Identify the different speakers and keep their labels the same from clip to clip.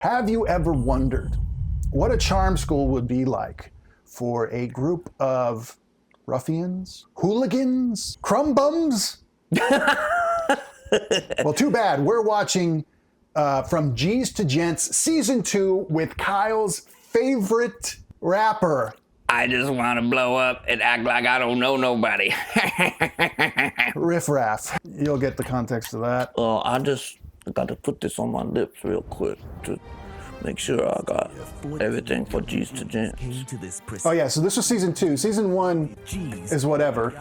Speaker 1: Have you ever wondered what a charm school would be like for a group of ruffians, hooligans, crumb bums? Well, too bad. We're watching From G's to Gents Season 2 with Kyle's favorite rapper.
Speaker 2: I just want to blow up and act like I don't know nobody.
Speaker 1: Riff Raff. You'll get the context of that.
Speaker 2: I just got to put this on my lips real quick to make sure I got everything for G's to Gents.
Speaker 1: Oh yeah, so this was Season 2. Season 1 is whatever.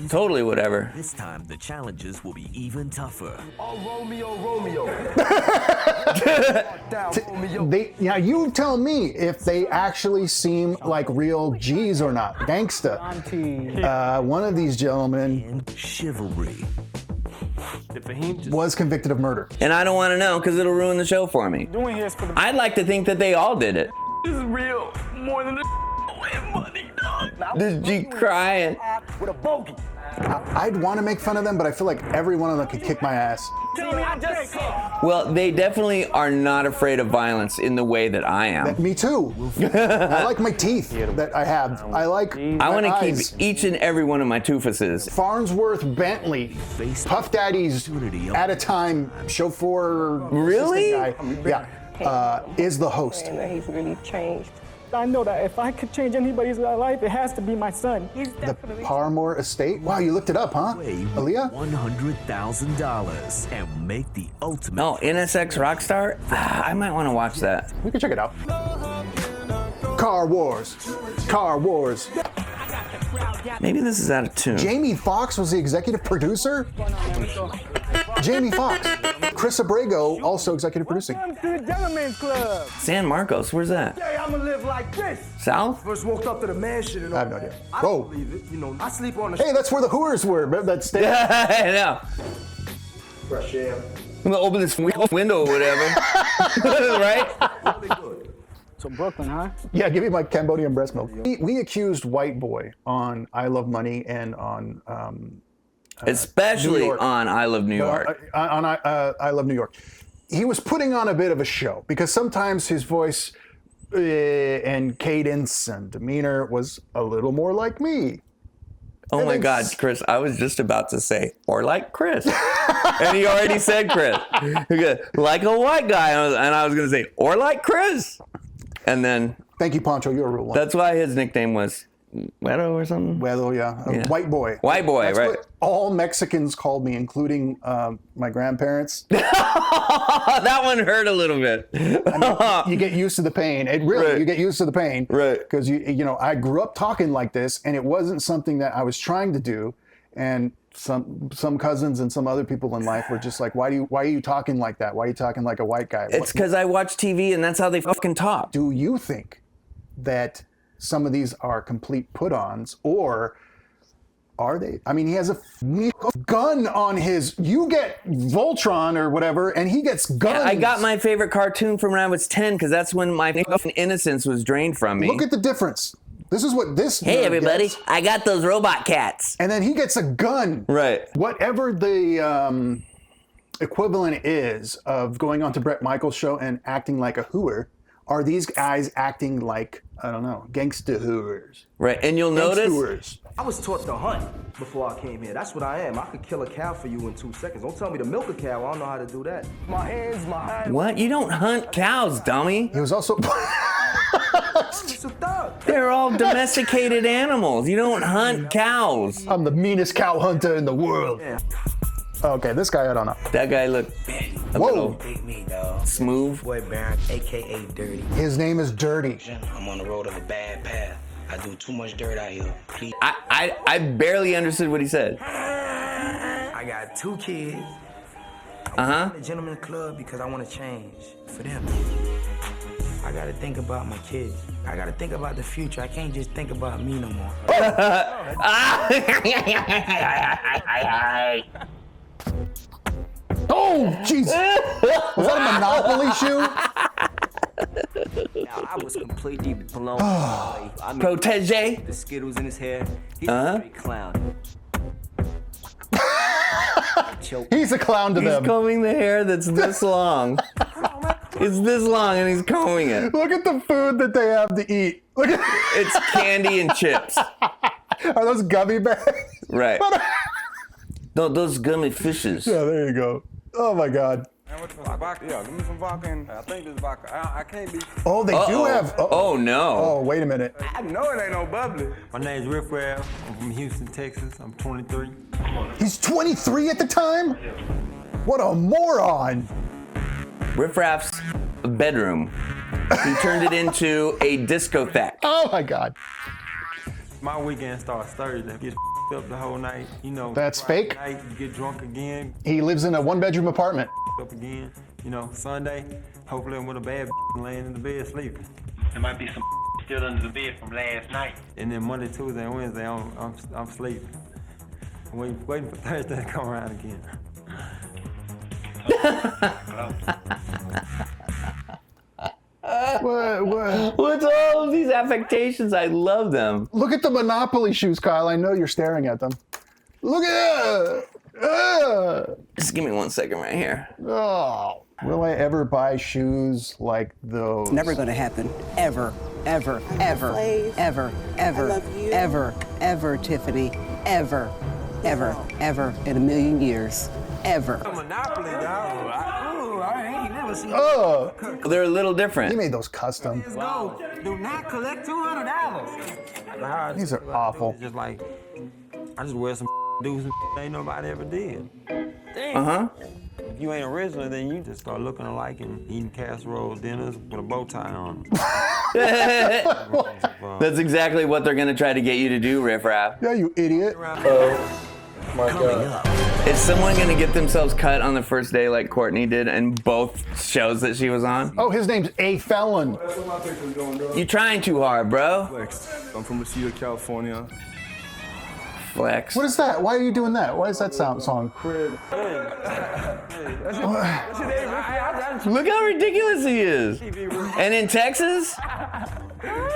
Speaker 2: Totally whatever.
Speaker 3: This time the challenges will be even tougher.
Speaker 4: Oh, Romeo.
Speaker 1: Now you tell me if they actually seem like real G's or not. Gangsta. One of these gentlemen
Speaker 3: And chivalry.
Speaker 1: was convicted of murder.
Speaker 2: And I don't want to know because it'll ruin the show for me. I'd like to think that they all did it.
Speaker 4: This is real. More than the money, dog.
Speaker 2: This G crying.
Speaker 4: With a bogey.
Speaker 1: I'd want to make fun of them, but I feel like every one of them could kick my ass.
Speaker 2: Well, they definitely are not afraid of violence in the way that I am.
Speaker 1: Me too. I like my teeth that I have. I like
Speaker 2: I want to keep
Speaker 1: eyes.
Speaker 2: each and every one of my toofuses.
Speaker 1: Farnsworth Bentley, Puff Daddy's at a time chauffeur.
Speaker 2: Really?
Speaker 1: assistant guy. Yeah. Is the host.
Speaker 5: And that he's really changed.
Speaker 6: I know that if I could change anybody's life, it has to be my son.
Speaker 5: He's
Speaker 1: The
Speaker 5: definitely
Speaker 1: Parmore Estate. Wow, you looked it up, huh? Aaliyah?
Speaker 3: $100,000 and make the ultimate.
Speaker 2: Oh, NSX Rockstar? I might want to watch that.
Speaker 1: We can check it out. Car Wars. Car Wars.
Speaker 2: Maybe this is out of tune.
Speaker 1: Jamie Foxx was the executive producer? Jamie Foxx. Chris Abrego, also executive producing.
Speaker 6: Welcome to the Gentlemen's Club.
Speaker 2: San Marcos, where's that?
Speaker 4: Hey, I'ma live like this.
Speaker 2: South?
Speaker 4: First walked up to the mansion and all
Speaker 1: I have no
Speaker 4: that.
Speaker 1: idea.
Speaker 4: I
Speaker 1: Whoa.
Speaker 4: don't believe it. You know, I sleep on the
Speaker 1: Hey, that's where the Hooters were. Remember that state?
Speaker 2: I know.
Speaker 4: fresh air.
Speaker 2: I'm gonna open this window or whatever. Right?
Speaker 4: Really good.
Speaker 6: So Brooklyn, huh?
Speaker 1: Yeah, give me my Cambodian breast milk. We accused White Boy on I Love Money and on New
Speaker 2: Especially
Speaker 1: York.
Speaker 2: on I Love New York.
Speaker 1: I Love New York. He was putting on a bit of a show because sometimes his voice and cadence and demeanor was a little more like me.
Speaker 2: Oh
Speaker 1: And
Speaker 2: my
Speaker 1: then
Speaker 2: God, Chris, I was just about to say, or like Chris. And he already said Chris. He goes, like a white guy. And I was going to say, or like Chris. And then
Speaker 1: Thank you, Poncho. You're a real one.
Speaker 2: that's why his nickname was Wedo or something.
Speaker 1: Well, yeah. White Boy.
Speaker 2: White boy,
Speaker 1: That's
Speaker 2: right?
Speaker 1: what all Mexicans called me, including my grandparents.
Speaker 2: That one hurt a little bit.
Speaker 1: You get used to the pain. It really,
Speaker 2: Right.
Speaker 1: you get used to the pain.
Speaker 2: Right.
Speaker 1: Because you know, I grew up talking like this, and it wasn't something that I was trying to do. And some cousins and some other people in life were just like, why are you talking like that? Why are you talking like a white guy?
Speaker 2: It's because I watch TV and that's how they fucking talk.
Speaker 1: Do you think that some of these are complete put-ons, or are they? I mean, he has a gun on his. You get Voltron or whatever, and he gets guns.
Speaker 2: I got my favorite cartoon from when I was 10 because that's when my innocence was drained from me.
Speaker 1: Look at the difference. This is what this.
Speaker 2: Hey,
Speaker 1: nerd
Speaker 2: everybody,
Speaker 1: gets.
Speaker 2: I got those robot cats.
Speaker 1: And then he gets a gun.
Speaker 2: Right.
Speaker 1: Whatever the equivalent is of going on to Bret Michaels' show and acting like a hooer, are these guys acting like, I don't know, gangsta hooers?
Speaker 2: Right, and you'll notice.
Speaker 1: Hooers.
Speaker 4: I was taught to hunt before I came here. That's what I am. I could kill a cow for you in 2 seconds. Don't tell me to milk a cow. I don't know how to do that.
Speaker 6: My hands, my eyes.
Speaker 2: What? You don't hunt cows, dummy.
Speaker 1: He was also.
Speaker 4: It's a thug.
Speaker 2: They're all domesticated animals. You don't hunt cows.
Speaker 1: I'm the meanest cow hunter in the world. Okay, this guy, I don't know.
Speaker 2: That guy looked a
Speaker 1: Whoa.
Speaker 2: little
Speaker 7: Big me, dog.
Speaker 2: smooth.
Speaker 7: Boy Baron, aka Dirty.
Speaker 1: His name is Dirty.
Speaker 7: I'm on the road of a bad path. I do too much dirt out here. Please.
Speaker 2: I barely understood what he said.
Speaker 7: I got 2 kids.
Speaker 2: Uh-huh.
Speaker 7: The Gentlemen's Club because I want to change for them. I gotta think about my kids. I gotta think about the future. I can't just think about me no more.
Speaker 1: Oh, jeez. Was that a Monopoly shoe?
Speaker 8: Now, I was completely blown away. I mean,
Speaker 2: Protege.
Speaker 8: the Skittles in his hair. He's
Speaker 2: Uh-huh.
Speaker 8: a straight clown.
Speaker 1: He's a clown to
Speaker 2: He's
Speaker 1: them.
Speaker 2: combing the hair that's this long. It's this long and he's combing it.
Speaker 1: Look at the food that they have to eat. Look at
Speaker 2: It's candy and chips.
Speaker 1: Are those gummy bags?
Speaker 2: Right. No, those gummy fishes.
Speaker 1: Yeah, there you go. Oh my God.
Speaker 5: Vodka, yeah, give me some vodka and I think this vodka. I can't be.
Speaker 1: Oh, they do have.
Speaker 2: Oh no.
Speaker 1: Oh, wait a minute.
Speaker 5: I know it ain't no bubbly.
Speaker 7: My name's Riff Raff. I'm from Houston, Texas. I'm 23.
Speaker 1: He's 23 at the time? What a moron.
Speaker 2: Riff Raff's bedroom. He turned it into a discotheque.
Speaker 1: Oh my God.
Speaker 7: My weekend starts Thursday. Get up the whole night, you know.
Speaker 1: That's
Speaker 7: Friday
Speaker 1: fake?
Speaker 7: Night, you get drunk again,
Speaker 1: He lives in a 1-bedroom apartment.
Speaker 7: up again. You know, Sunday, hopefully I'm with a bad laying in the bed sleeping.
Speaker 9: There might be some still under the bed from last night.
Speaker 7: And then Monday, Tuesday, and Wednesday, I'm sleeping. I'm waiting for Thursday to come around again.
Speaker 1: What?
Speaker 2: What's all of these affectations? I love them.
Speaker 1: Look at the Monopoly shoes, Kyle. I know you're staring at them. Look at that.
Speaker 2: Just give me 1 second right here.
Speaker 1: Oh. Will I ever buy shoes like those?
Speaker 10: Never gonna happen. Ever, ever, ever, ever, ever, ever, ever, Tiffany. Ever, ever, ever in a million years. Ever.
Speaker 7: Monopoly, dog. I ain't never seen
Speaker 1: Oh.
Speaker 2: They're a little
Speaker 1: He
Speaker 2: different.
Speaker 1: made those custom.
Speaker 7: Let's go. Do not collect $200.
Speaker 1: These are awful.
Speaker 7: It's just like, I just wear some do some ain't nobody ever did.
Speaker 2: Uh-huh.
Speaker 7: If you ain't original, then you just start looking alike and eating casserole dinners with a bow tie on.
Speaker 2: That's exactly what they're gonna try to get you to do, Riff Raff.
Speaker 1: Yeah, you idiot.
Speaker 3: My God.
Speaker 2: Is someone gonna get themselves cut on the first day like Courtney did in both shows that she was on?
Speaker 1: Oh, his name's A Felon.
Speaker 2: You trying too hard, bro.
Speaker 5: I'm from Reseda, California.
Speaker 2: Flex.
Speaker 1: What is that? Why are you doing that? Why is that song?
Speaker 2: Look how ridiculous he is. And in Texas,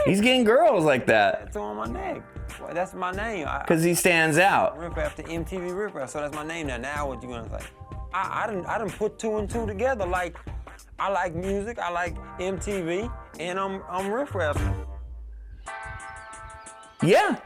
Speaker 2: he's getting girls like that
Speaker 7: Tattoo on my neck. Well, that's my name.
Speaker 2: because he stands out.
Speaker 7: Riff Raff, the MTV Riff Raff, so that's my name now. Now what you gonna say? I didn't put 2 and 2 together. Like, I like music, I like MTV, and I'm Riff Raff.
Speaker 2: Yeah,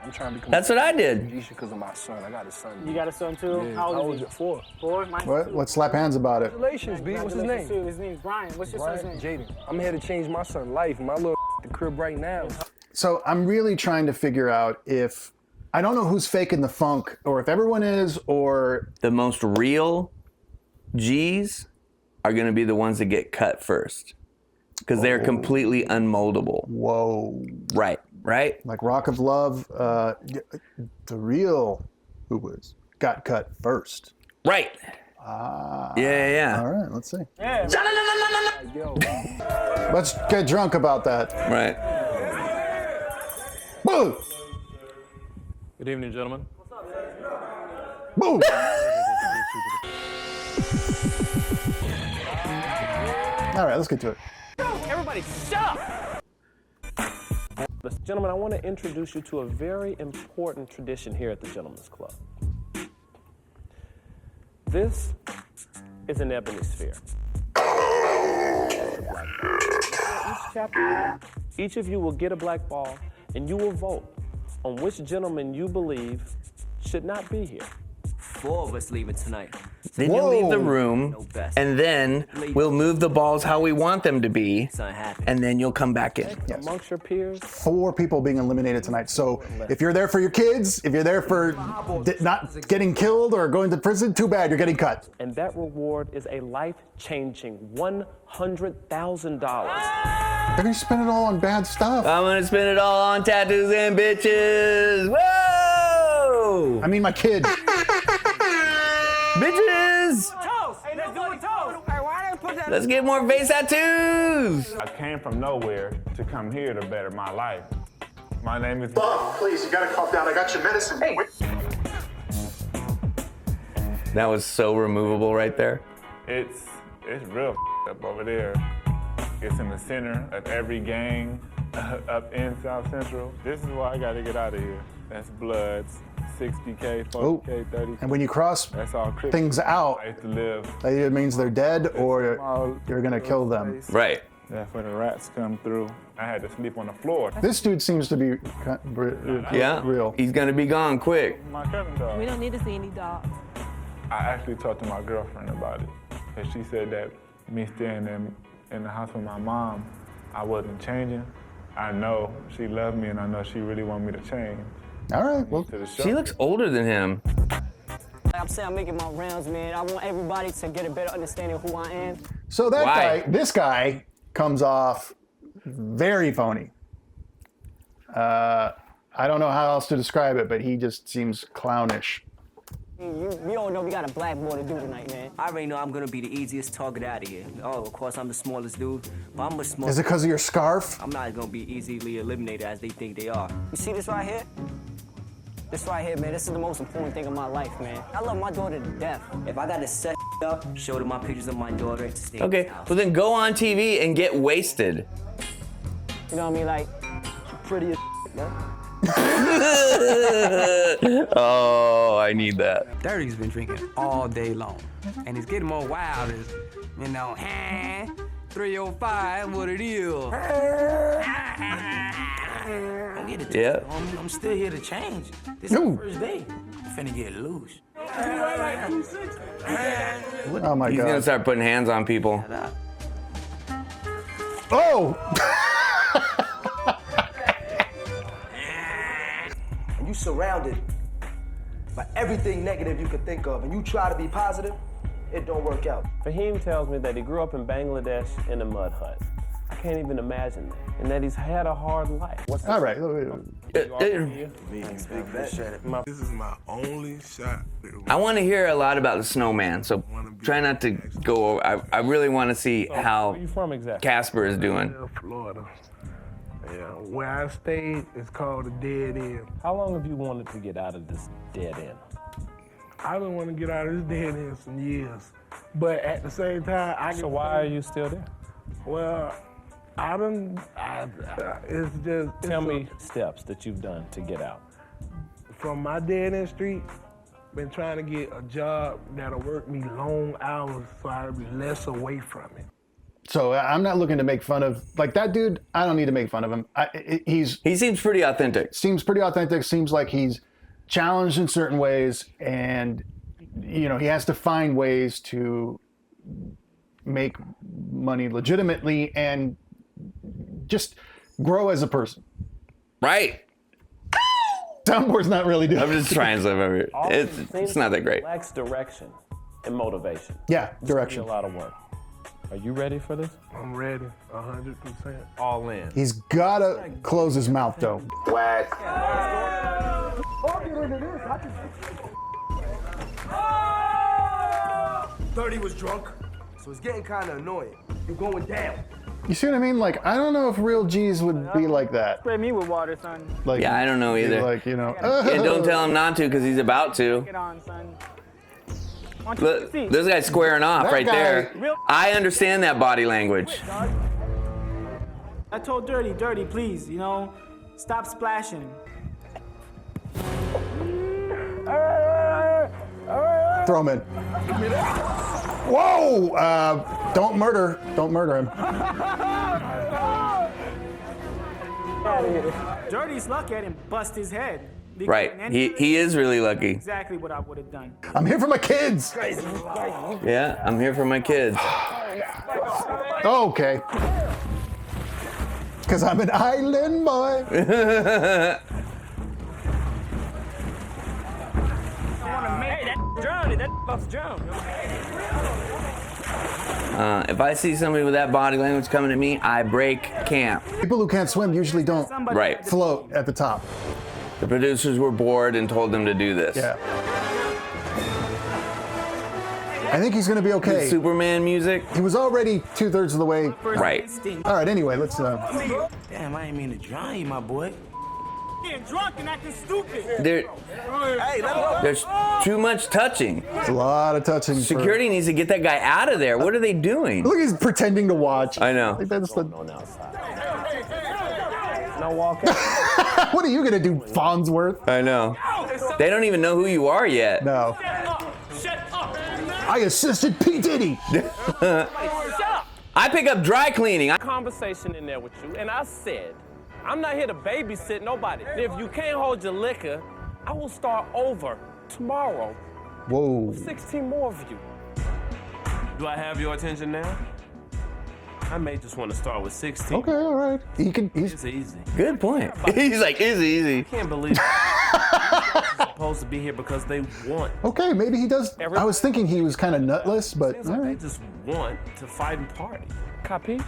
Speaker 2: that's what I did.
Speaker 5: Because of my son. I got a son.
Speaker 6: You got a son too?
Speaker 5: Yeah.
Speaker 6: How old is he?
Speaker 5: 4.
Speaker 6: 4? Mine's
Speaker 1: What?
Speaker 6: 2.
Speaker 1: Let's slap hands about it.
Speaker 5: Congratulations, B. What's his name?
Speaker 6: Too. His name's Brian. What's your son's name?
Speaker 5: Jaden. I'm here to change my son's life. My little at the crib right now.
Speaker 1: So I'm really trying to figure out if, I don't know who's faking the funk, or if everyone is, or
Speaker 2: The most real G's are gonna be the ones that get cut first because they're completely unmoldable.
Speaker 1: whoa,
Speaker 2: Right.
Speaker 1: like Rock of Love, the real who was got cut first.
Speaker 2: Right. Yeah.
Speaker 1: All right, let's see.
Speaker 6: Yeah.
Speaker 1: Let's get drunk about that.
Speaker 2: Right.
Speaker 1: Boo!
Speaker 9: Good evening, gentlemen.
Speaker 1: Boo! All right, let's get to it.
Speaker 6: Everybody shut up!
Speaker 9: Gentlemen, I want to introduce you to a very important tradition here at the Gentlemen's Club. This is an ebony sphere. Each of you will get a black ball, and you will vote on which gentleman you believe should not be here.
Speaker 8: 4 of us leaving tonight.
Speaker 2: Then you leave the room, and then we'll move the balls how we want them to be,
Speaker 8: It's not happening.
Speaker 2: and then you'll come back in.
Speaker 1: Yes.
Speaker 9: Amongst your peers,
Speaker 1: 4 people being eliminated tonight. So if you're there for your kids, if you're there for not getting killed or going to prison, too bad, you're getting cut.
Speaker 9: and that reward is a life-changing $100,000.
Speaker 1: They're gonna spend it all on bad stuff.
Speaker 2: I'm gonna spend it all on tattoos and bitches. Whoa!
Speaker 1: I mean, my kid.
Speaker 2: Bitches!
Speaker 7: Hey, let's do a toast. Hey, why they put that?
Speaker 2: Let's get more face tattoos.
Speaker 11: I came from nowhere to come here to better my life. My name is...
Speaker 1: Bob, please, you gotta calm down. I got your medicine. Hey.
Speaker 2: That was so removable right there.
Speaker 11: It's real up over there. It's in the center of every gang up in South Central. This is why I gotta get out of here. That's Bloods, 60K, 40K,
Speaker 1: Oh,
Speaker 11: 30K.
Speaker 1: and when you cross
Speaker 11: That's all crypto.
Speaker 1: things out,
Speaker 11: I used to live.
Speaker 1: it means they're dead or you're gonna kill them.
Speaker 2: Right.
Speaker 11: That's where the rats come through. I had to sleep on the floor.
Speaker 1: This dude seems to be
Speaker 2: Yeah.
Speaker 1: real.
Speaker 2: He's gonna be gone quick.
Speaker 11: My cousin dog.
Speaker 12: We don't need to see any dogs.
Speaker 11: I actually talked to my girlfriend about it. And she said that me staying in the house with my mom, I wasn't changing. I know she loved me and I know she really wanted me to change.
Speaker 1: All right, well,
Speaker 2: She looks older than him.
Speaker 13: I'm saying I'm making my rounds, man. I want everybody to get a better understanding of who I am.
Speaker 1: so this guy comes off very phony. I don't know how else to describe it, but he just seems clownish.
Speaker 13: We all know we got a black boy to do tonight, man.
Speaker 8: I already know I'm gonna be the easiest target out of here. Oh, of course I'm the smallest dude, but I'm much smaller.
Speaker 1: Is it because of your scarf?
Speaker 8: I'm not gonna be easily eliminated as they think they are.
Speaker 13: You see this right here? This right here, man, this is the most important thing in my life, man. I love my daughter to death.
Speaker 8: If I gotta set up, show them my pictures of my daughter to stay in
Speaker 2: Okay,
Speaker 8: this house.
Speaker 2: well then go on TV and get wasted.
Speaker 13: You know what I mean? Like, pretty as man.
Speaker 2: Oh, I need that.
Speaker 14: Dirty's been drinking all day long, and it's getting more wild as, 305, what it is. Don't get it,
Speaker 2: Yeah.
Speaker 14: homie. I'm still here to change. This is the first day. I'm finna get loose.
Speaker 1: Oh my
Speaker 2: He's
Speaker 1: God.
Speaker 2: gonna start putting hands on people.
Speaker 1: Oh!
Speaker 4: And you surrounded by everything negative you could think of, and you try to be positive, it don't work out.
Speaker 9: Fahim tells me that he grew up in Bangladesh in a mud hut. I can't even imagine that. And that he's had a hard life. What's
Speaker 1: All right.
Speaker 15: This is my only shot.
Speaker 2: I want to hear a lot about the snowman, so try not to go over. I really want to see how
Speaker 9: Where are you from exactly?
Speaker 2: Casper is doing.
Speaker 15: Florida. Yeah, where I stayed is called the Dead End.
Speaker 9: How long have you wanted to get out of this dead end?
Speaker 15: I've been wanting to get out of this dead end some years, but at the same time,
Speaker 9: So why are you still there?
Speaker 15: Well, it's just.
Speaker 9: Tell me steps that you've done to get out.
Speaker 15: From my dead end street, been trying to get a job that'll work me long hours so I'll be less away from it.
Speaker 1: So I'm not looking to make fun of, like, that dude. I don't need to make fun of him. He
Speaker 2: seems pretty authentic.
Speaker 1: Seems pretty authentic. Seems like he's challenged in certain ways, and he has to find ways to make money legitimately and just grow as a person.
Speaker 2: Right.
Speaker 1: Soundboard's not really doing.
Speaker 2: I'm just trying stuff over here. It's not that great.
Speaker 9: Lacks direction and motivation.
Speaker 1: Yeah,
Speaker 9: It's
Speaker 1: direction.
Speaker 9: gonna be a lot of work. Are you ready for this?
Speaker 15: I'm ready, 100%.
Speaker 9: All in.
Speaker 1: He's gotta close his mouth though.
Speaker 2: Wack.
Speaker 4: 30 was drunk, so it's getting kind of annoying. You're going down.
Speaker 1: You see what I mean? Like, I don't know if real G's would be like that.
Speaker 6: Spray me with water, son.
Speaker 1: Like,
Speaker 2: Yeah, I don't know
Speaker 1: be
Speaker 2: either.
Speaker 1: Like,
Speaker 2: And don't tell him not to, because he's about to.
Speaker 6: Get on, son.
Speaker 2: Look, this guy's squaring off
Speaker 1: That
Speaker 2: right
Speaker 1: guy-
Speaker 2: there. I understand that body language.
Speaker 6: I told Dirty, please, stop splashing.
Speaker 1: Throw him in. Whoa! Don't murder him.
Speaker 6: Dirty's lucky I didn't bust his head.
Speaker 2: Right. He is really lucky.
Speaker 6: Exactly what I would have done.
Speaker 1: I'm here for my kids.
Speaker 2: Yeah, I'm here for my kids.
Speaker 1: Okay. Because I'm an island boy.
Speaker 2: If I see somebody with that body language coming at me, I break camp.
Speaker 1: People who can't swim usually don't
Speaker 2: Right.
Speaker 1: float at the top.
Speaker 2: The producers were bored and told them to do this.
Speaker 1: Yeah. I think he's gonna be okay.
Speaker 2: Superman music.
Speaker 1: He was already 2/3 of the way.
Speaker 2: Right.
Speaker 1: All right. Anyway, let's.
Speaker 14: Damn, I didn't mean to drown you, my boy.
Speaker 6: Getting drunk and acting stupid.
Speaker 2: There's too much touching.
Speaker 1: It's a lot of touching.
Speaker 2: Security needs to get that guy out of there. What are they doing?
Speaker 1: Look, he's pretending to watch.
Speaker 2: I know.
Speaker 1: Like, that's the...
Speaker 9: No walking.
Speaker 1: What are you gonna do, Farnsworth?
Speaker 2: I know. They don't even know who you are yet.
Speaker 1: No.
Speaker 9: Shut up!
Speaker 1: I assisted P. Diddy.
Speaker 9: Shut up!
Speaker 2: I pick up dry cleaning.
Speaker 9: Conversation in there with you, and I said, I'm not here to babysit nobody. If you can't hold your liquor, I will start over tomorrow.
Speaker 1: Whoa.
Speaker 9: 16 more of you. Do I have your attention now? I may just want to start with 16.
Speaker 1: Okay, all right.
Speaker 9: It's easy.
Speaker 2: Good point. He's like, easy.
Speaker 9: I can't believe it. Supposed to be here because they want.
Speaker 1: Okay, maybe he does. I was thinking he was kind of nutless, but
Speaker 9: Seems
Speaker 1: all
Speaker 9: like
Speaker 1: right.
Speaker 9: they just want to fight and party. Capiche?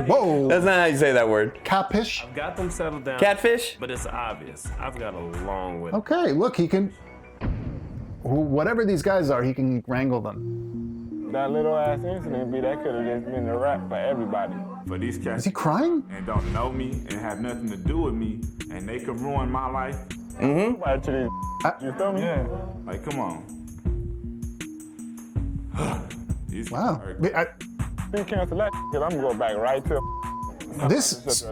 Speaker 1: Whoa.
Speaker 2: That's not how you say that word.
Speaker 1: Capish?
Speaker 9: I've got them settled down.
Speaker 2: Catfish?
Speaker 9: But it's obvious. I've got a long way.
Speaker 1: Okay, look, he can. Whatever these guys are, he can wrangle them.
Speaker 11: That little ass incident, that could have just been a rap for everybody. For these cats.
Speaker 1: Is he crying?
Speaker 11: And don't know me and have nothing to do with me, and they could ruin my life.
Speaker 2: Mm-hmm.
Speaker 11: Actually, you feel me? Yeah. Like, come on.
Speaker 1: Wow.
Speaker 11: You cancel that, because I'm gonna go back right to
Speaker 1: This.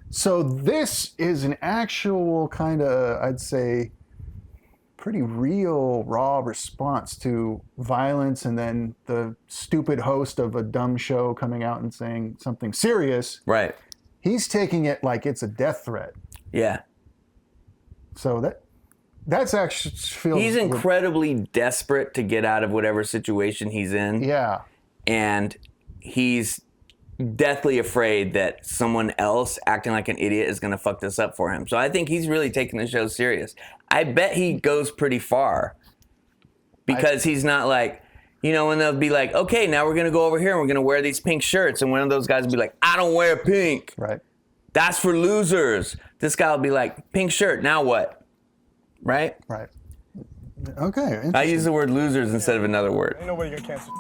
Speaker 1: So this is an actual kind of, I'd say, pretty real, raw response to violence, and then the stupid host of a dumb show coming out and saying something serious.
Speaker 2: Right.
Speaker 1: He's taking it like it's a death threat.
Speaker 2: Yeah.
Speaker 1: So that's actually feels.
Speaker 2: He's incredibly desperate to get out of whatever situation he's in.
Speaker 1: Yeah.
Speaker 2: And he's deathly afraid that someone else acting like an idiot is going to fuck this up for him. So I think he's really taking the show serious. I bet he goes pretty far because he's not like, you know, when they'll be like, okay, now we're going to go over here and we're going to wear these pink shirts. And one of those guys will be like, I don't wear pink.
Speaker 1: Right.
Speaker 2: That's for losers. This guy will be like, pink shirt, now what? Right?
Speaker 1: Right. Okay.
Speaker 2: I use the word losers instead of another word.
Speaker 11: Ain't nobody gonna cancel.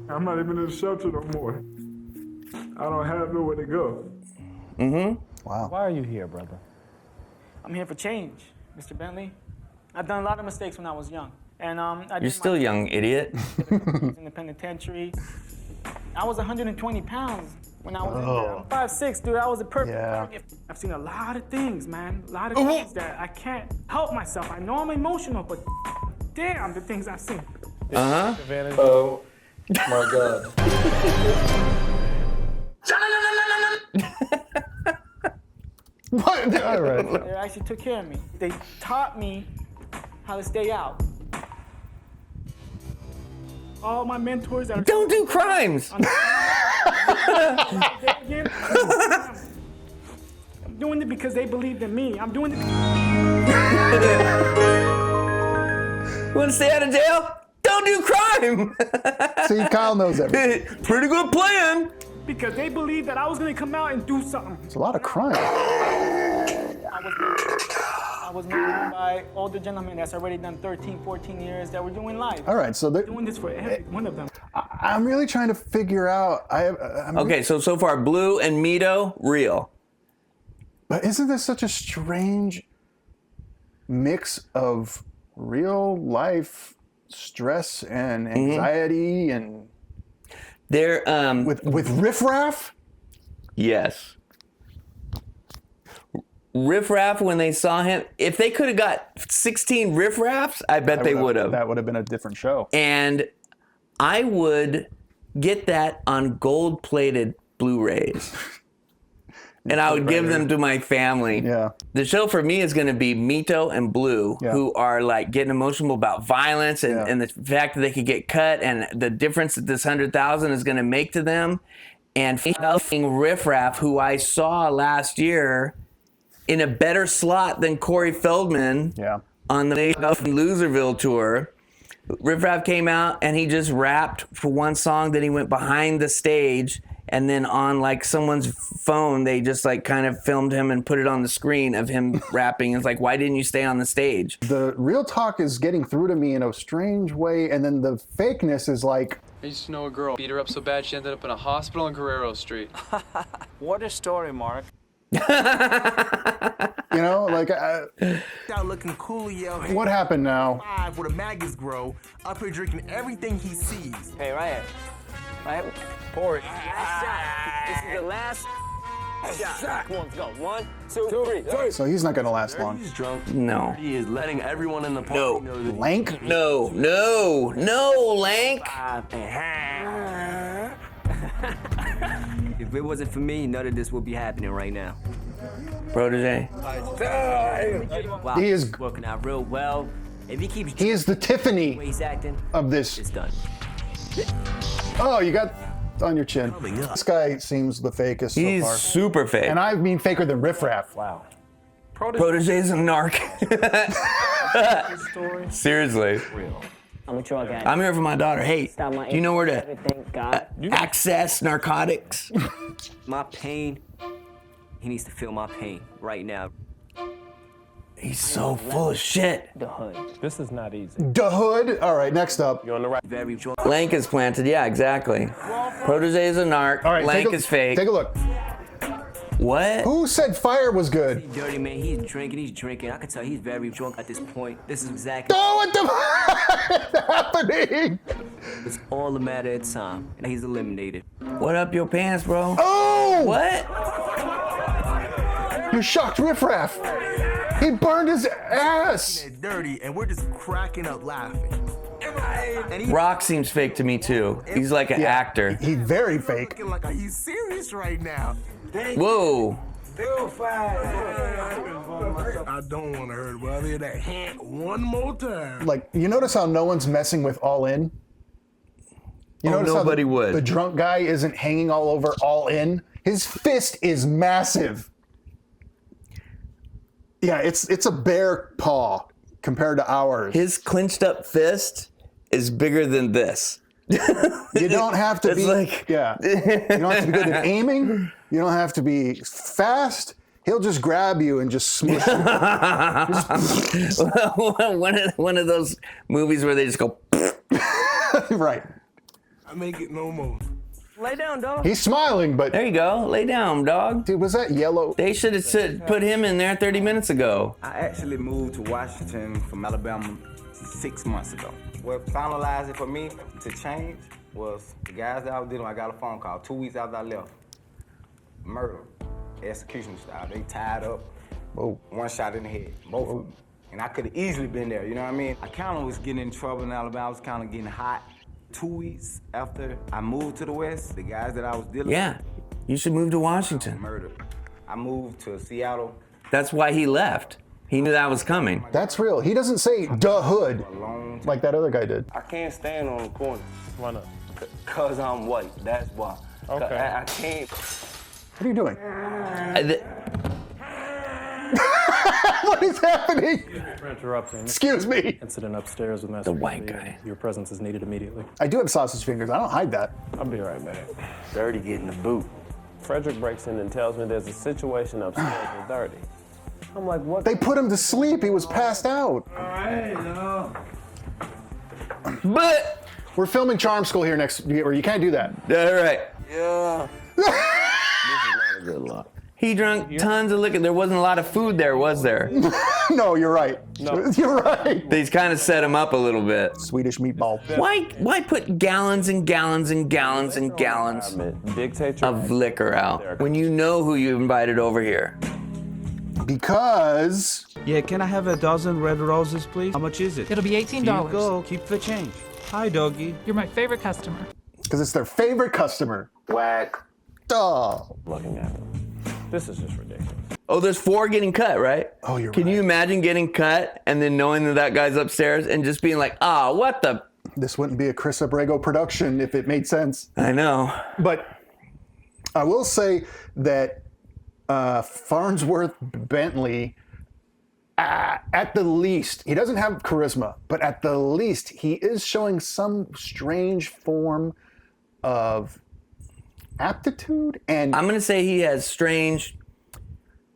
Speaker 11: I'm not even in the shelter no more. I don't have nowhere to go.
Speaker 2: Mm-hmm.
Speaker 1: Wow.
Speaker 12: Why are you here, brother?
Speaker 6: I'm here for change, Mr. Bentley. I've done a lot of mistakes when I was young. And
Speaker 2: You're still young, idiot.
Speaker 6: in the penitentiary. I was 120 pounds when I was in there. I'm 5'6", dude. I was a perfect target. I've seen a lot of things, man. A lot of things that I can't help myself. I know I'm emotional, but damn, the things I've seen.
Speaker 2: Uh-huh.
Speaker 12: Oh, my God.
Speaker 1: What? All right.
Speaker 6: They actually took care of me. They taught me how to stay out. All my mentors that are
Speaker 2: don't do crimes.
Speaker 6: I'm doing it because they believed in me. I'm doing it.
Speaker 2: You want to stay out of jail? Don't do crime.
Speaker 1: See, Kyle knows everything.
Speaker 2: Pretty good plan.
Speaker 6: Because they believed that I was going to come out and do something.
Speaker 1: It's a lot of crime.
Speaker 6: I was mentored by older gentlemen that's already done 13, 14 years that were doing life.
Speaker 1: All right, so they're
Speaker 6: doing this for every one of them.
Speaker 1: I'm really trying to figure out.
Speaker 2: Okay, so far, Blue and Mito, real.
Speaker 1: But isn't this such a strange mix of real life stress and anxiety and
Speaker 2: they're
Speaker 1: with Riff Raff?
Speaker 2: Yes. Riff Raff, when they saw him, if they could have got 16 Riff Raffs, I bet they would have.
Speaker 1: That would have been a different show.
Speaker 2: And I would get that on gold-plated Blu-rays. And I would give them to my family.
Speaker 1: Yeah.
Speaker 2: The show for me is going to be Mito and Blue, who are like getting emotional about violence and the fact that they could get cut and the difference that this 100,000 is going to make to them. And Riff Raff, who I saw last year in a better slot than Corey Feldman on the Loserville tour. Riff Raff came out and he just rapped for one song, then he went behind the stage, and then on like someone's phone they just like kind of filmed him and put it on the screen of him rapping. It's like, why didn't you stay on the stage?
Speaker 1: The real talk is getting through to me in a strange way, and then the fakeness is like,
Speaker 16: I used to know a girl, beat her up so bad she ended up in a hospital on Guerrero Street.
Speaker 13: What a story, Mark.
Speaker 1: you know, like
Speaker 4: out looking cool, yo.
Speaker 1: What happened now?
Speaker 4: Where the maggots grow, up here drinking everything he sees.
Speaker 13: Hey, right here. Right here. Pour it. Last shot. This is the last.
Speaker 8: Shot. Come on, let's go. 1, 2, 3.
Speaker 1: So he's not going to last long.
Speaker 4: He's drunk.
Speaker 2: No.
Speaker 4: He is letting everyone in the party know that
Speaker 1: Lank?
Speaker 2: No, Lank.
Speaker 8: If it wasn't for me, none of this would be happening right now.
Speaker 2: Protege.
Speaker 8: Wow,
Speaker 1: He is
Speaker 8: working out real well. If he keeps
Speaker 1: He is the Tiffany
Speaker 8: the way he's acting,
Speaker 1: of this.
Speaker 8: it's done.
Speaker 1: Oh, you got on your chin. This guy seems the fakest
Speaker 2: He's
Speaker 1: so far.
Speaker 2: super fake.
Speaker 1: And I mean faker than Riff Raff.
Speaker 12: Wow.
Speaker 2: Protege's a narc. Seriously.
Speaker 13: I'm a drug addict.
Speaker 2: I'm here for my daughter. Hey,
Speaker 13: Stop my
Speaker 2: do you know where to
Speaker 13: Thank God.
Speaker 2: access narcotics?
Speaker 8: My pain, he needs to feel my pain right now.
Speaker 2: He's so full of shit.
Speaker 13: The hood.
Speaker 5: This is not easy.
Speaker 1: The Hood. All right, next up.
Speaker 5: You're on the right.
Speaker 8: Very drunk.
Speaker 2: Lank is planted. Yeah, exactly. Protege is a narc.
Speaker 1: All right,
Speaker 2: Lank is fake.
Speaker 1: Take a look.
Speaker 2: What?
Speaker 1: Who said fire was good?
Speaker 8: He's dirty, man. He's drinking. I can tell he's very drunk at this point. This is exactly
Speaker 1: Oh, what the is happening?
Speaker 8: it's all a matter of time. And he's eliminated.
Speaker 2: What up your pants, bro?
Speaker 1: Oh!
Speaker 2: What?
Speaker 1: You shocked Riff Raff. He burned his ass.
Speaker 4: dirty, and we're just cracking up laughing. And he
Speaker 2: Rock seems fake to me too. He's like an actor.
Speaker 1: He's very fake.
Speaker 4: looking like, are you serious right now?
Speaker 2: Whoa.
Speaker 15: Still fine. I don't want to hurt it, but I'll hear that hint one more time.
Speaker 1: Like, you notice how no one's messing with All In? You
Speaker 2: Oh,
Speaker 1: notice how
Speaker 2: nobody would.
Speaker 1: The drunk guy isn't hanging all over All In? His fist is massive. Yeah, it's a bear paw compared to ours.
Speaker 2: His clenched up fist is bigger than this.
Speaker 1: You don't have to be yeah. You don't have to be good at aiming. You don't have to be fast. He'll just grab you and just smush you.
Speaker 2: one of those movies where they just go.
Speaker 1: Right.
Speaker 15: I make it no more.
Speaker 8: Lay down, dog.
Speaker 1: He's smiling, but
Speaker 2: There you go. Lay down, dog.
Speaker 1: dude, was that yellow?
Speaker 2: They should have put him in there 30 minutes ago.
Speaker 14: I actually moved to Washington from Alabama 6 months ago. What finalized it for me to change was the guys that I was dealing with. I got a phone call 2 weeks after I left. Murder, execution style. They tied up.
Speaker 1: Whoa.
Speaker 14: One shot in the head, both of them. And I could have easily been there, you know what I mean? I kind of was getting in trouble in Alabama. I was kind of getting hot. 2 weeks after I moved to the West, the guys that I was dealing
Speaker 2: Yeah, you should move to Washington.
Speaker 14: with, murdered. I moved to Seattle.
Speaker 2: That's why he left. He knew that was coming.
Speaker 1: That's real. He doesn't say "the hood" like that other guy did.
Speaker 14: I can't stand on the corner.
Speaker 5: Why not?
Speaker 14: Cause I'm white, that's why.
Speaker 5: Okay.
Speaker 14: I can't.
Speaker 1: What are you doing? What is happening?
Speaker 5: For interrupting.
Speaker 1: Excuse me.
Speaker 5: Incident upstairs with Master.
Speaker 2: The white guy.
Speaker 5: Your presence is needed immediately.
Speaker 1: I do have sausage fingers. I don't hide that.
Speaker 5: I'll be right back.
Speaker 14: Dirty getting the boot.
Speaker 9: Frederick breaks in and tells me there's a situation upstairs with Dirty. I'm like, what?
Speaker 1: They put him to sleep. He was passed out.
Speaker 2: But
Speaker 1: We're filming Charm School here next year. You can't do that.
Speaker 2: all right.
Speaker 14: Yeah. This is not a good look.
Speaker 2: He drank tons of liquor. There wasn't a lot of food there, was there?
Speaker 1: No, you're right.
Speaker 5: No.
Speaker 1: You're right.
Speaker 2: They kind of set him up a little bit.
Speaker 1: Swedish meatball.
Speaker 2: Why put gallons and gallons and gallons and gallons
Speaker 9: Dictate your
Speaker 2: of liquor out when you know who you invited over here?
Speaker 1: Because
Speaker 17: Yeah, can I have a dozen red roses, please? How much is it?
Speaker 18: It'll be $18.
Speaker 17: Here you go. Keep the change. Hi, doggy.
Speaker 18: You're my favorite customer.
Speaker 1: it's their favorite customer.
Speaker 14: Wack.
Speaker 1: Oh.
Speaker 9: looking at them. This is just ridiculous.
Speaker 2: Oh, there's 4 getting cut, right?
Speaker 1: Oh, you're
Speaker 2: Can
Speaker 1: right.
Speaker 2: you imagine getting cut and then knowing that guy's upstairs and just being like, what the?
Speaker 1: This wouldn't be a Chris Abrego production if it made sense.
Speaker 2: I know.
Speaker 1: But I will say that Farnsworth Bentley, at the least, he doesn't have charisma, but at the least, he is showing some strange form of aptitude and
Speaker 2: I'm going to say he has strange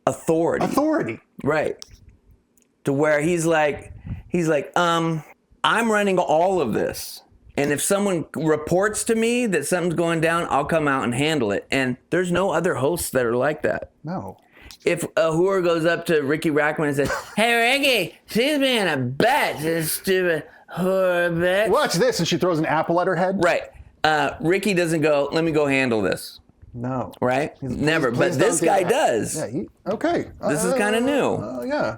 Speaker 2: authority. Right. To where he's like, I'm running all of this. And if someone reports to me that something's going down, I'll come out and handle it. And there's no other hosts that are like that.
Speaker 1: No.
Speaker 2: If a whore goes up to Ricky Rackman and says, "Hey, Ricky, she's being a bitch, this stupid whore bitch."
Speaker 1: Watch this, and she throws an apple at her head.
Speaker 2: Right. Ricky doesn't go, "Let me go handle this."
Speaker 1: No.
Speaker 2: Right? Never.
Speaker 1: Please
Speaker 2: But
Speaker 1: don't
Speaker 2: this
Speaker 1: do
Speaker 2: guy
Speaker 1: that.
Speaker 2: does.
Speaker 1: Yeah. Okay.
Speaker 2: This is kind of new.
Speaker 1: Yeah.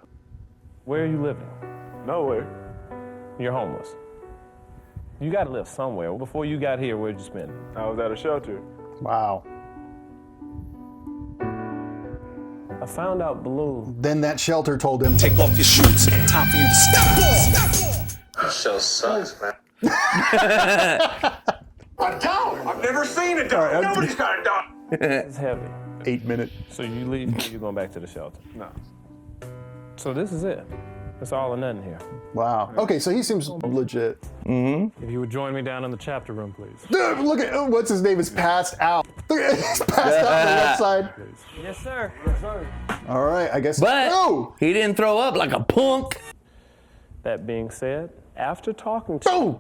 Speaker 9: Where are you living?
Speaker 11: Nowhere.
Speaker 9: You're homeless. You gotta live somewhere. Before you got here, where'd you spend it?
Speaker 11: I was at a shelter.
Speaker 1: Wow.
Speaker 9: I found out Blue.
Speaker 1: Then that shelter told him,
Speaker 18: take off your shoes. Time for you to step off.
Speaker 19: This show sucks, man.
Speaker 18: A dog. I've never seen a dog. Nobody's got a dog.
Speaker 9: It's heavy.
Speaker 1: 8 minutes.
Speaker 9: So you leave, you're going back to the shelter?
Speaker 11: No.
Speaker 9: So this is it. It's all or nothing here.
Speaker 1: Wow. Okay, so he seems legit.
Speaker 2: Mm-hmm.
Speaker 9: If you would join me down in the chapter room, please.
Speaker 1: Dude, look at, what's his name is passed out. Look at, he's passed out on the left side.
Speaker 13: Yes, sir. Yes, sir.
Speaker 1: All right, I guess.
Speaker 2: But
Speaker 1: no!
Speaker 2: He didn't throw up like a punk.
Speaker 9: That being said, after talking to
Speaker 1: Boom!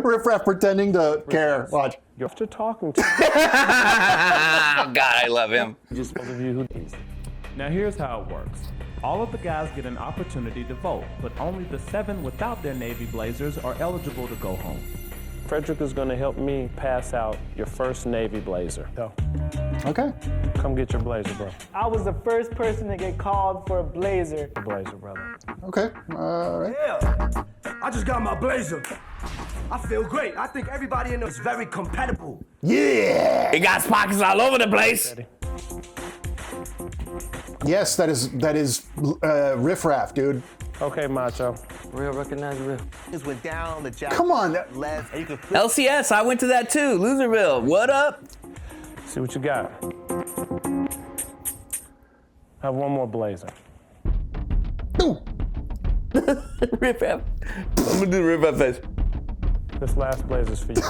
Speaker 1: Riff Raff pretending to care. Watch.
Speaker 9: After talking to
Speaker 2: God, I love him.
Speaker 9: just those of you who.
Speaker 20: Now here's how it works. All of the guys get an opportunity to vote, but only the 7 without their Navy Blazers are eligible to go home.
Speaker 9: Frederick is going to help me pass out your first Navy Blazer. Go.
Speaker 1: Okay.
Speaker 9: Come get your blazer, bro.
Speaker 6: I was the first person to get called for a blazer.
Speaker 9: The blazer, brother.
Speaker 1: Okay. All right.
Speaker 4: Yeah. I just got my blazer. I feel great. I think everybody in there is very compatible.
Speaker 1: Yeah!
Speaker 2: He got pockets all over the place.
Speaker 1: Yes, that is Riff Raff, dude.
Speaker 9: Okay, Macho.
Speaker 8: Real recognize real.
Speaker 14: Just went down the job.
Speaker 1: Come on.
Speaker 14: Left, and you can flip.
Speaker 2: LCS, I went to that too. Loserville. What up?
Speaker 9: See what you got. Have one more blazer.
Speaker 1: Ooh.
Speaker 2: Riff Raff. I'm gonna do the Riff Raff face.
Speaker 9: This last blazer's for you.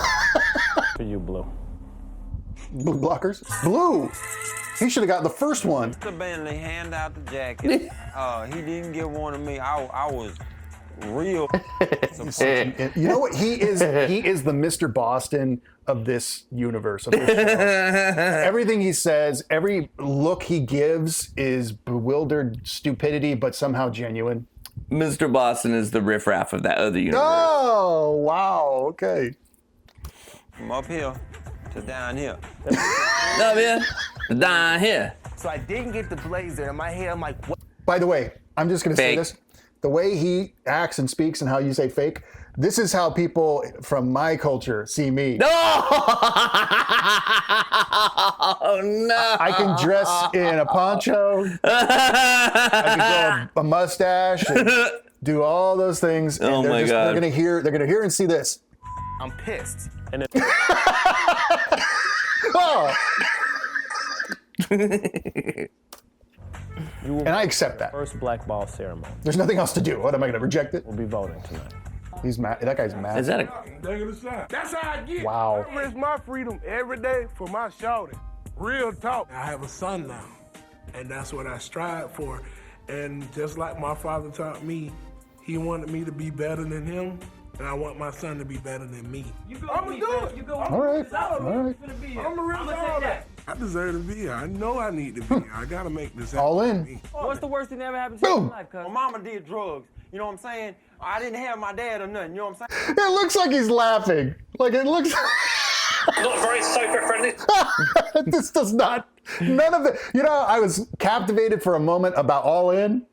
Speaker 9: For you, Blue.
Speaker 1: Blue blockers? Blue! He should have got the first one.
Speaker 7: Mr. Bentley hand out the jacket. He didn't give one to me. I was real.
Speaker 1: You know what? He is the Mr. Boston of this universe. Of this show. Everything he says, every look he gives is bewildered stupidity, but somehow genuine.
Speaker 2: Mr. Boston is the Riff Raff of that other universe.
Speaker 1: Oh, wow. Okay.
Speaker 7: From up here to down here.
Speaker 2: Up here, down here.
Speaker 14: So I didn't get the blazer. In my head, I'm like, what?
Speaker 1: By the way, I'm just going to say
Speaker 2: Fake.
Speaker 1: this. The way he acts and speaks and how you say fake, this is how people from my culture see me.
Speaker 2: No! Oh, no.
Speaker 1: I can dress in a poncho. I can grow a mustache and do all those things. And
Speaker 2: Oh, my God.
Speaker 1: They're gonna hear and see this.
Speaker 14: I'm pissed.
Speaker 9: And it,
Speaker 1: Oh.
Speaker 9: you will
Speaker 1: And I accept that.
Speaker 9: first black ball ceremony.
Speaker 1: There's nothing else to do. What am I gonna reject it?
Speaker 9: We'll be voting tonight.
Speaker 1: He's mad. That guy's mad.
Speaker 2: Is that a...
Speaker 15: That's how I get.
Speaker 1: Wow.
Speaker 15: I risk my freedom every day for my shorty. Real talk. I have a son now, and that's what I strive for. And just like my father taught me, he wanted me to be better than him, and I want my son to be better than me. I'm gonna do it.
Speaker 1: All right. All right.
Speaker 15: I'm a real all that. I deserve to be here. I know I need to be here. I gotta make this happen.
Speaker 1: All in.
Speaker 15: for me.
Speaker 13: What's the worst thing that ever happened to you in
Speaker 1: Boom.
Speaker 13: your life, cuz?
Speaker 7: My mama did drugs. You know what I'm saying? I didn't have my dad or nothing. You know what I'm saying?
Speaker 1: It looks like he's laughing. Like it looks.
Speaker 19: Not very sofa friendly.
Speaker 1: This does not. None of it. You know, I was captivated for a moment about All In.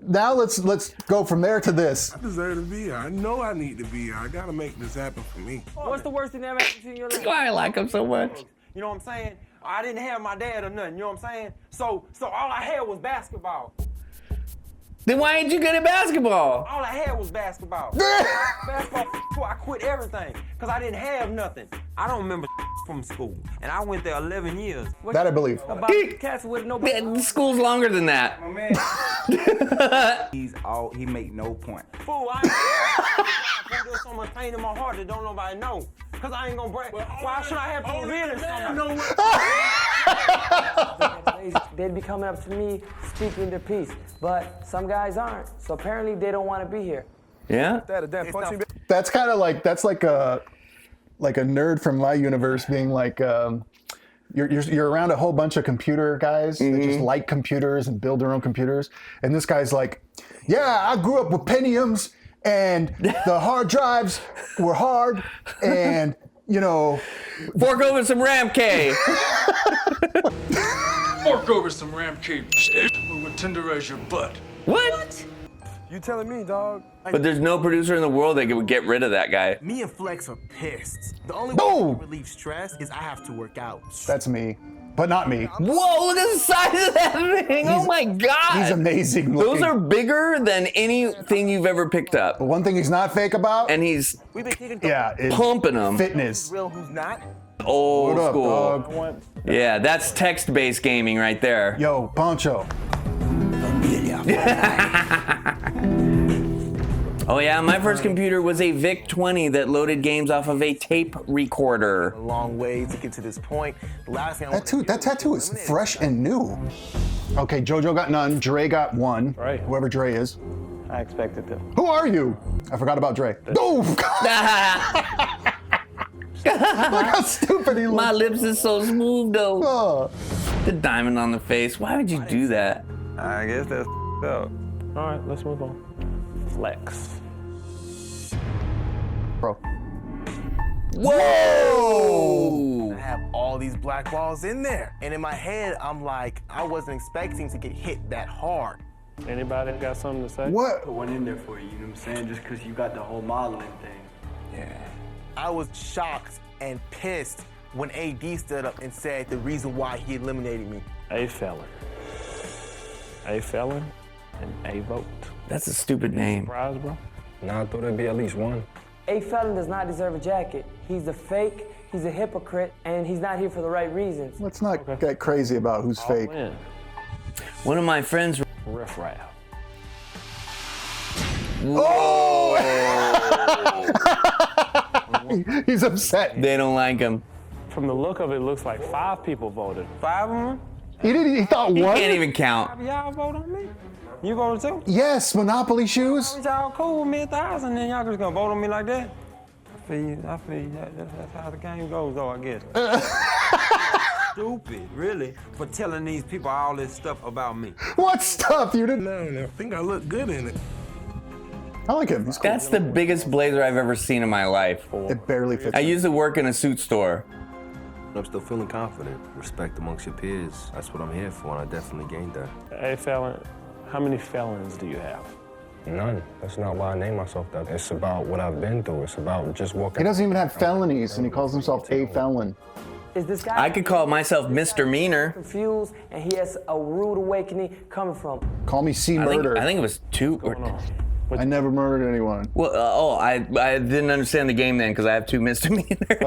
Speaker 1: Now let's go from there to this.
Speaker 15: I deserve to be here. I know I need to be here. I gotta make this happen for me.
Speaker 13: What's the worst thing that ever happened to you in your life?
Speaker 2: Why I like him so much.
Speaker 7: You know what I'm saying? I didn't have my dad or nothing. You know what I'm saying? So all I had was basketball.
Speaker 2: Then why ain't you good at basketball?
Speaker 7: All I had was basketball. Basketball, I quit everything because I didn't have nothing. I don't remember from school, and I went there 11 years.
Speaker 1: That I believe.
Speaker 13: About cats with no...
Speaker 2: Yeah, school's longer than that.
Speaker 14: My man. He make no point.
Speaker 7: Fool, there's so much pain in my heart that don't nobody know. Because I ain't gonna break. Why should I have to reveal it to
Speaker 13: They'd be coming up to me speaking their piece, but some guys aren't. So apparently they don't want to be here.
Speaker 2: Yeah?
Speaker 1: That's kind of like like a nerd from my universe being like you're around a whole bunch of computer guys that just like computers and build their own computers, and this guy's like, yeah, I grew up with Pentiums and the hard drives were hard, and you know.
Speaker 2: Fork over some Ram K.
Speaker 21: Fork over some Ram K. We would tenderize your butt.
Speaker 2: What?
Speaker 4: You telling me, dog?
Speaker 2: But there's no producer in the world that would get rid of that guy.
Speaker 4: Me and Flex are pissed. The only way to relieve stress is I have to work out.
Speaker 1: That's me. But not me.
Speaker 2: Whoa, look at the size of that thing. Oh my God.
Speaker 1: He's amazing looking.
Speaker 2: Those are bigger than anything you've ever picked up.
Speaker 1: The one thing he's not fake about.
Speaker 2: And he's
Speaker 1: is
Speaker 2: pumping them.
Speaker 1: Fitness.
Speaker 4: Real, who's not?
Speaker 2: Old
Speaker 1: What up,
Speaker 2: school.
Speaker 1: dog?
Speaker 2: Yeah, that's text-based gaming right there.
Speaker 1: Yo, Poncho.
Speaker 2: Oh yeah, my first computer was a VIC-20 that loaded games off of a tape recorder.
Speaker 4: A long way to get to this point. The last thing
Speaker 1: That tattoo is fresh and new. Okay, JoJo got none. Dre got one.
Speaker 9: Right.
Speaker 1: Whoever Dre is.
Speaker 9: I expected to.
Speaker 1: Who are you? I forgot about Dre. Oh! Look how stupid he looks.
Speaker 2: My lips is so smooth though.
Speaker 1: Oh.
Speaker 2: The diamond on the face. Why would you do that?
Speaker 7: I guess that's up.
Speaker 9: All right, let's move on. Flex.
Speaker 1: Bro.
Speaker 2: Whoa!
Speaker 4: I have all these black balls in there. And in my head, I'm like, I wasn't expecting to get hit that hard.
Speaker 9: Anybody got something to say?
Speaker 1: What?
Speaker 12: Put one in there for you, you know what I'm saying? Just because you got the whole modeling thing.
Speaker 4: Yeah. I was shocked and pissed when AD stood up and said the reason why he eliminated me.
Speaker 9: A felon. A felon and a vote.
Speaker 2: That's a stupid name.
Speaker 9: Surprise, bro?
Speaker 12: Nah, I thought it'd be at least one.
Speaker 13: A felon does not deserve a jacket. He's a fake, he's a hypocrite, and he's not here for the right reasons.
Speaker 1: Let's not get crazy about who's fake.
Speaker 9: In.
Speaker 2: One of my friends.
Speaker 9: Riff Raff.
Speaker 1: Oh! He's upset.
Speaker 2: They don't like him.
Speaker 9: From the look of it, looks like 5 people voted.
Speaker 7: 5 of them?
Speaker 1: He thought
Speaker 2: He
Speaker 1: one?
Speaker 2: can't even count.
Speaker 7: Y'all vote on me? You voted too?
Speaker 1: Yes, Monopoly shoes.
Speaker 7: Y'all cool with me 1,000, then y'all just gonna vote on me like that? I feel you. That's how the game goes, though, I guess. Stupid, really, for telling these people all this stuff about me.
Speaker 1: What stuff? You didn't.
Speaker 15: No, I think I look good in it.
Speaker 1: I like him. He's cool.
Speaker 2: That's the biggest blazer I've ever seen in my life.
Speaker 1: It barely fits.
Speaker 2: I used to work in a suit store.
Speaker 22: I'm still feeling confident. Respect amongst your peers. That's what I'm here for, and I definitely gained that.
Speaker 9: Hey, felon, how many felons do you have?
Speaker 12: None. That's not why I name myself that. It's about what I've been through. It's about just walking.
Speaker 1: He doesn't even have felonies, and he calls himself a felon.
Speaker 13: Is this guy?
Speaker 2: I could call myself Mr. Meaner.
Speaker 13: Confused, and he has a rude awakening coming from.
Speaker 1: Call me C Murder.
Speaker 2: I think it was 2 or.
Speaker 1: I never murdered anyone.
Speaker 2: Well, I didn't understand the game then because I have 2 misdemeanors.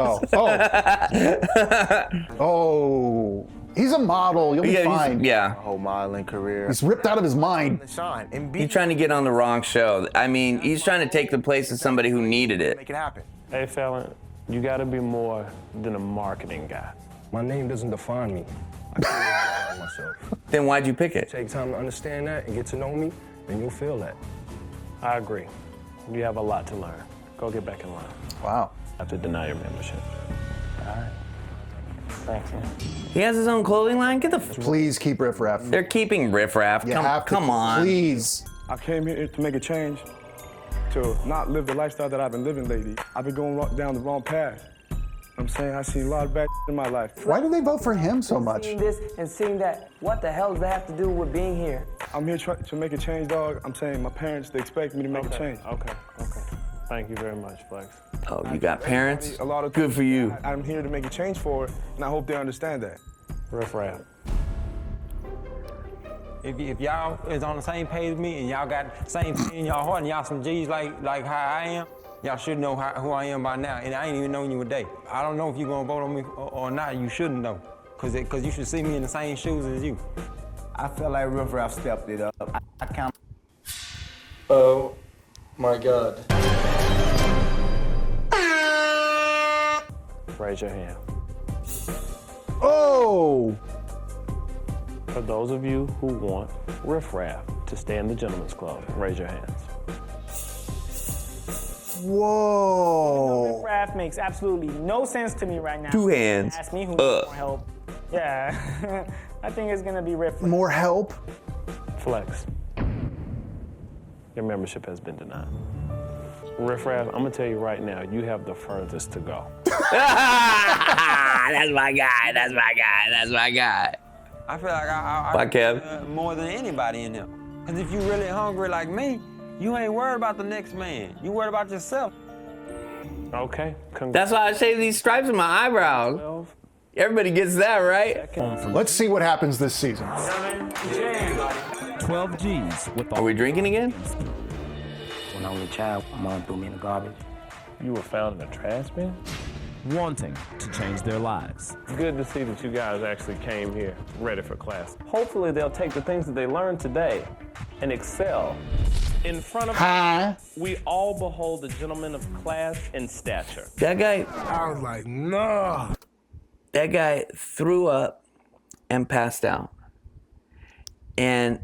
Speaker 1: Oh, he's a model. You'll be fine.
Speaker 2: Yeah.
Speaker 4: Whole modeling career.
Speaker 1: He's ripped out of his mind.
Speaker 2: He's trying to get on the wrong show. I mean, he's trying to take the place of somebody who needed it.
Speaker 4: Make it happen.
Speaker 9: Hey, felon, you got to be more than a marketing guy.
Speaker 12: My name doesn't define me. I can't define myself.
Speaker 2: Then why'd you pick it?
Speaker 12: Take time to understand that and get to know me, and you'll feel that.
Speaker 9: I agree. You have a lot to learn. Go get back in line.
Speaker 1: Wow.
Speaker 9: I have to deny your membership. All right. Thanks, man.
Speaker 2: He has his own clothing line? Get the
Speaker 1: Please keep Riff Raff.
Speaker 2: They're keeping Riff Raff. Come on.
Speaker 1: Please.
Speaker 5: I came here to make a change, to not live the lifestyle that I've been living lately. I've been going down the wrong path. I'm saying I've seen a lot of bad in my life.
Speaker 1: Why do they vote for him so much?
Speaker 13: Seeing this and seeing that, what the hell does that have to do with being here?
Speaker 5: I'm here to make a change, dog. I'm saying my parents, they expect me to make a change.
Speaker 9: Okay. Thank you very much, Flex.
Speaker 2: Oh, you got parents?
Speaker 5: A lot of
Speaker 2: Good for you.
Speaker 5: I'm here to make a change for it, and I hope they understand that.
Speaker 9: Riff Raff.
Speaker 7: If y'all is on the same page with me and y'all got the same thing in y'all heart and y'all some G's like how I am, y'all should know who I am by now. And I ain't even known you a day. I don't know if you're gonna vote on me or not. You shouldn't know, cause you should see me in the same shoes as you.
Speaker 14: I feel like Riff Raff stepped it up. I count.
Speaker 12: Oh my God.
Speaker 9: Raise your hand.
Speaker 1: Oh!
Speaker 9: For those of you who want Riff Raff to stay in the Gentleman's Club, raise your hands.
Speaker 1: Whoa!
Speaker 6: Riff Raff makes absolutely no sense to me right now.
Speaker 2: 2 hands.
Speaker 6: Ask me who needs more help. Yeah, I think it's gonna be Riff Raff.
Speaker 1: More help?
Speaker 9: Flex. Your membership has been denied. Riff Raff, I'm gonna tell you right now, you have the furthest to go.
Speaker 2: That's my guy. That's my guy. That's my guy.
Speaker 7: I feel like I
Speaker 2: Bye, Kev.
Speaker 7: more than anybody in here. Because if you really hungry like me, you ain't worried about the next man. You worried about yourself.
Speaker 9: Okay.
Speaker 2: That's why I shave these stripes in my eyebrows. Everybody gets that, right?
Speaker 1: Let's see what happens this season.
Speaker 20: 12 G's with
Speaker 2: Are we drinking again?
Speaker 8: When I was a child, my mom threw me in the garbage.
Speaker 9: You were found in a trash bin?
Speaker 20: wanting to change their lives.
Speaker 9: Good to see that you guys actually came here ready for class. Hopefully they'll take the things that they learned today and excel. In front of us, we all behold a gentleman of class and stature.
Speaker 2: That guy,
Speaker 15: I was like, no.
Speaker 2: That guy threw up and passed out. And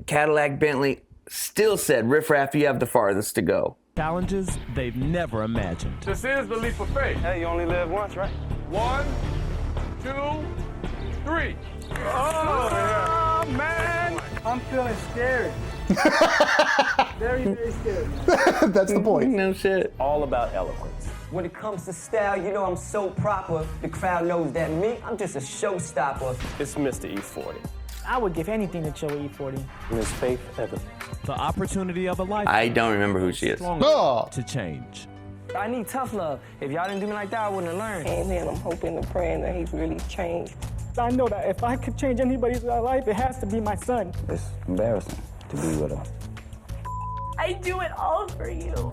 Speaker 2: Cadillac Bentley still said, Riff Raff, you have the farthest to go.
Speaker 20: Challenges they've never imagined.
Speaker 18: This is the leap of faith.
Speaker 7: Hey, you only live once, right?
Speaker 18: 1, 2, 3. Oh, man.
Speaker 6: I'm feeling scared. Very, very scared.
Speaker 1: That's the point.
Speaker 2: No shit.
Speaker 9: All about eloquence.
Speaker 13: When it comes to style, you know I'm so proper. The crowd knows that me, I'm just a showstopper.
Speaker 9: It's Mr. E40.
Speaker 6: I would give anything to show E40.
Speaker 9: Miss Faith Evans.
Speaker 20: The opportunity of a life.
Speaker 2: I don't remember who she is.
Speaker 20: To change.
Speaker 13: I need tough love. If y'all didn't do me like that, I wouldn't have learned.
Speaker 3: And I'm hoping and praying that he's really changed.
Speaker 6: I know that if I could change anybody's life, it has to be my son.
Speaker 8: It's embarrassing to be with him.
Speaker 3: I do it all for you.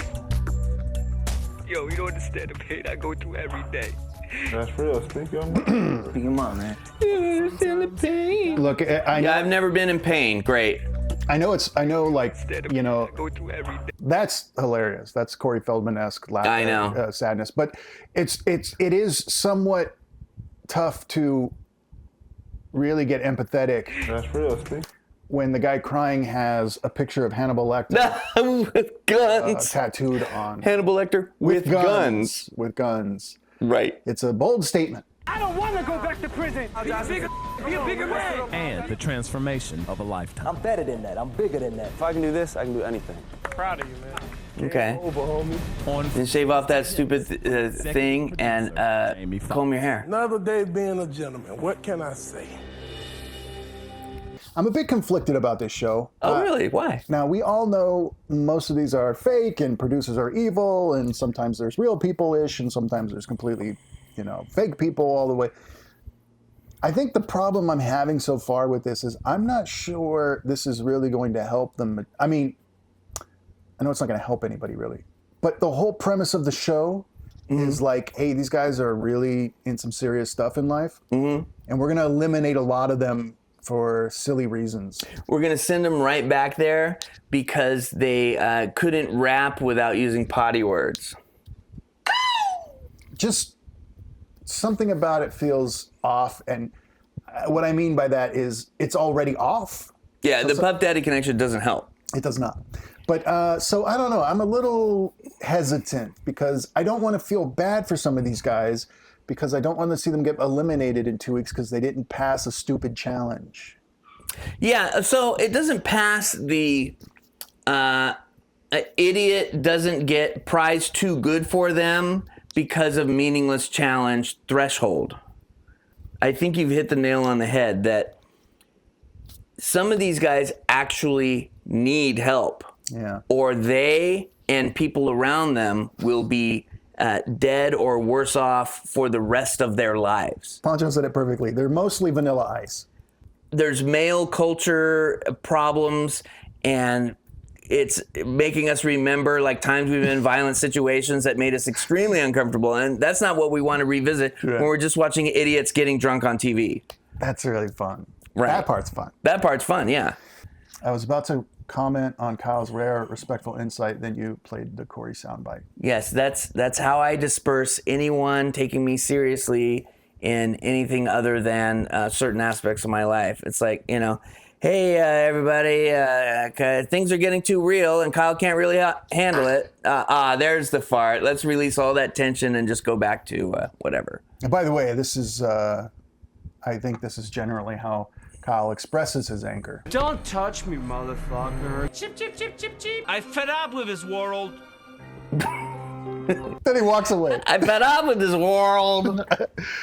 Speaker 10: Yo, you don't understand the pain I go through every day.
Speaker 11: That's real. Speak your
Speaker 8: mind. Speak your mind, man.
Speaker 1: Look,
Speaker 2: I've never been in pain. Great.
Speaker 1: I know, like, you know, that's hilarious. That's Corey Feldman-esque laughter.
Speaker 2: I know.
Speaker 1: Sadness. But it is somewhat tough to really get empathetic.
Speaker 11: That's real. Speak.
Speaker 1: When the guy crying has a picture of Hannibal Lecter
Speaker 2: with guns
Speaker 1: tattooed on.
Speaker 2: Hannibal Lecter with guns.
Speaker 1: With guns.
Speaker 2: Right.
Speaker 1: It's a bold statement.
Speaker 6: I don't want to go back to prison.
Speaker 10: Be a bigger man.
Speaker 20: And the transformation of a lifetime.
Speaker 10: I'm better than that. I'm bigger than that. If I can do this, I can do anything.
Speaker 6: Proud of you, man.
Speaker 2: Okay.
Speaker 15: Over, homie.
Speaker 2: Then shave off that stupid thing and comb your hair.
Speaker 15: Another day being a gentleman. What can I say?
Speaker 1: I'm a bit conflicted about this show.
Speaker 2: Oh, really? Why?
Speaker 1: Now, we all know most of these are fake and producers are evil, and sometimes there's real people-ish, and sometimes there's completely, fake people all the way. I think the problem I'm having so far with this is I'm not sure this is really going to help them. I mean, I know it's not going to help anybody, really. But the whole premise of the show is like, hey, these guys are really in some serious stuff in life, and we're going to eliminate a lot of them for silly reasons.
Speaker 2: We're going to send them right back there because they couldn't rap without using potty words.
Speaker 1: Just something about it feels off. And what I mean by that is it's already off.
Speaker 2: Yeah, the Puff Daddy connection doesn't help.
Speaker 1: It does not. But so I don't know. I'm a little hesitant because I don't want to feel bad for some of these guys, because I don't want to see them get eliminated in 2 weeks because they didn't pass a stupid challenge.
Speaker 2: Yeah, so it doesn't pass the idiot doesn't get prize too good for them because of meaningless challenge threshold. I think you've hit the nail on the head that some of these guys actually need help.
Speaker 1: Yeah.
Speaker 2: Or they and people around them will be dead or worse off for the rest of their lives.
Speaker 1: Poncho said it perfectly. They're mostly Vanilla Ice.
Speaker 2: There's male culture problems, and it's making us remember like times we've been in violent situations that made us extremely uncomfortable, and that's not what we want to revisit when we're just watching idiots getting drunk on TV.
Speaker 1: That's really fun.
Speaker 2: Right.
Speaker 1: That part's fun.
Speaker 2: That part's fun, yeah.
Speaker 1: I was about to comment on Kyle's rare respectful insight, then you played the Corey soundbite.
Speaker 2: Yes, that's how I disperse anyone taking me seriously in anything other than certain aspects of my life. It's like, hey, everybody, things are getting too real and Kyle can't really handle it. There's the fart. Let's release all that tension and just go back to whatever.
Speaker 1: And by the way, this is, I think this is generally how Kyle expresses his anger.
Speaker 16: Don't touch me, motherfucker. Chip, chip, chip, chip, chip. I fed up with this world.
Speaker 1: Then he walks away.
Speaker 2: I fed up with this world.